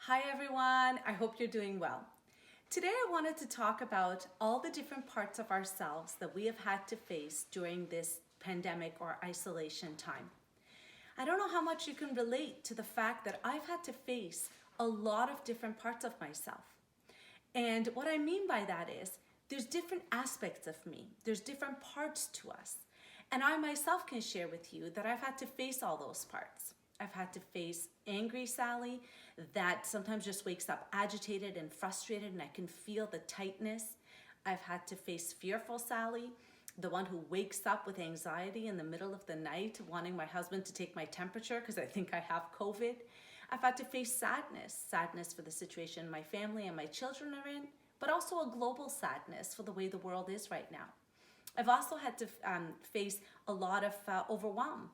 Hi everyone, I hope you're doing well. Today I wanted to talk about all the different parts of ourselves that we have had to face during this pandemic or isolation time. I don't know how much you can relate to the fact that I've had to face a lot of different parts of myself. And what I mean by that is there's different aspects of me, there's different parts to us. And I myself can share with you that I've had to face all those parts. I've had to face angry Sally that sometimes just wakes up agitated and frustrated and I can feel the tightness. I've had to face fearful Sally, the one who wakes up with anxiety in the middle of the night wanting my husband to take my temperature because I think I have COVID. I've had to face sadness for the situation my family and my children are in, but also a global sadness for the way the world is right now. I've also had to face a lot of overwhelm.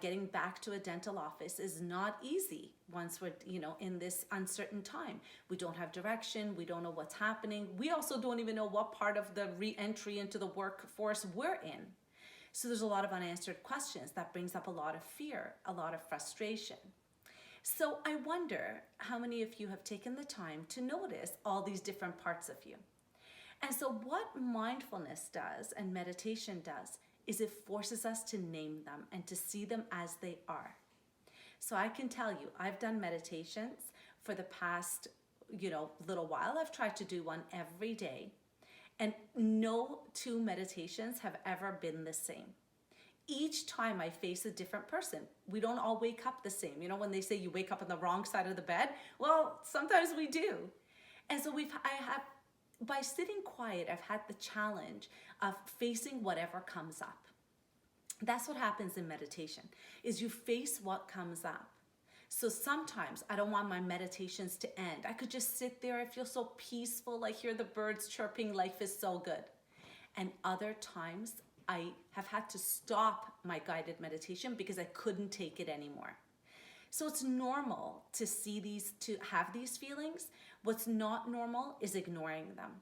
Getting back to a dental office is not easy once we're, in this uncertain time. We don't have direction. We don't know what's happening. We also don't even know what part of the re-entry into the workforce we're in. So there's a lot of unanswered questions. That brings up a lot of fear, a lot of frustration. So I wonder how many of you have taken the time to notice all these different parts of you. And so what mindfulness does and meditation does is it forces us to name them and to see them as they are. So I can tell you, I've done meditations for the past, little while. I've tried to do one every day, and no two meditations have ever been the same. Each time I face a different person. We don't all wake up the same. When they say you wake up on the wrong side of the bed, well, sometimes we do. And so by sitting quiet, I've had the challenge of facing whatever comes up. That's what happens in meditation, is you face what comes up. So sometimes I don't want my meditations to end. I could just sit there, I feel so peaceful, I hear the birds chirping, life is so good. And other times I have had to stop my guided meditation because I couldn't take it anymore. So it's normal to have these feelings. What's not normal is ignoring them,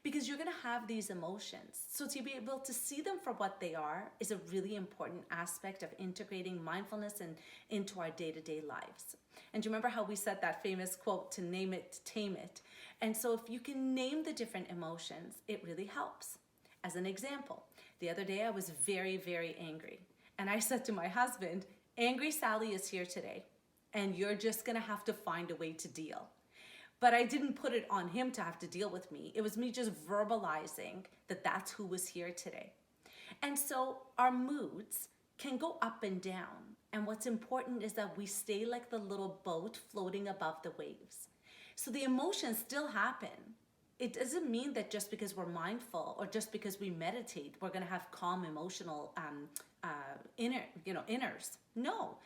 because you're going to have these emotions. So to be able to see them for what they are is a really important aspect of integrating mindfulness into our day-to-day lives. And do you remember how we said that famous quote, to name it, tame it? And so if you can name the different emotions, it really helps. As an example, the other day I was very, very angry. And I said to my husband, angry Sally is here today, and you're just going to have to find a way to deal. But I didn't put it on him to have to deal with me. It was me just verbalizing that that's who was here today. And so our moods can go up and down. And what's important is that we stay like the little boat floating above the waves. So the emotions still happen. It doesn't mean that just because we're mindful or just because we meditate, we're going to have calm emotional inners. No.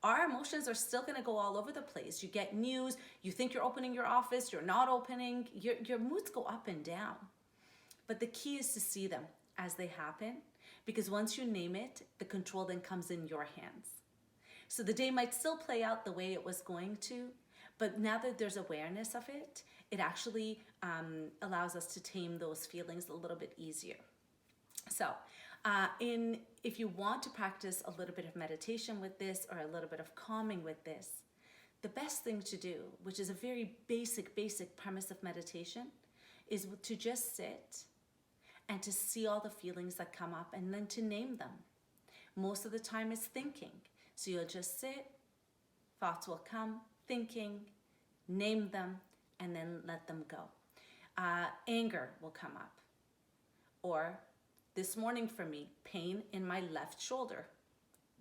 Our emotions are still going to go all over the place. You get news, you think you're opening your office, you're not opening, your moods go up and down. But the key is to see them as they happen, because once you name it, the control then comes in your hands. So the day might still play out the way it was going to, but now that there's awareness of it, it actually allows us to tame those feelings a little bit easier. So if you want to practice a little bit of meditation with this or a little bit of calming with this, the best thing to do, which is a very basic premise of meditation, is to just sit and to see all the feelings that come up and then to name them. Most of the time it's thinking. So you'll just sit, thoughts will come, thinking, name them, and then let them go. Anger will come up. Or this morning for me, pain in my left shoulder.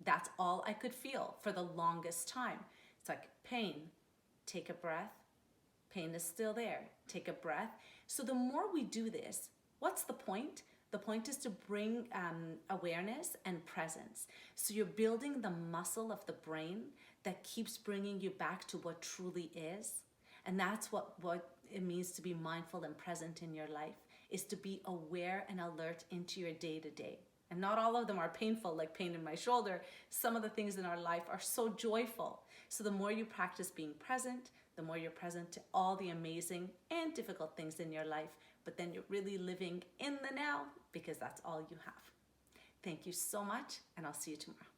That's all I could feel for the longest time. It's like pain, take a breath, pain is still there, take a breath. So the more we do this, what's the point? The point is to bring awareness and presence. So you're building the muscle of the brain that keeps bringing you back to what truly is. And that's what it means to be mindful and present in your life, is to be aware and alert into your day-to-day. And not all of them are painful, like pain in my shoulder. Some of the things in our life are so joyful. So the more you practice being present, the more you're present to all the amazing and difficult things in your life, but then you're really living in the now, because that's all you have. Thank you so much, and I'll see you tomorrow.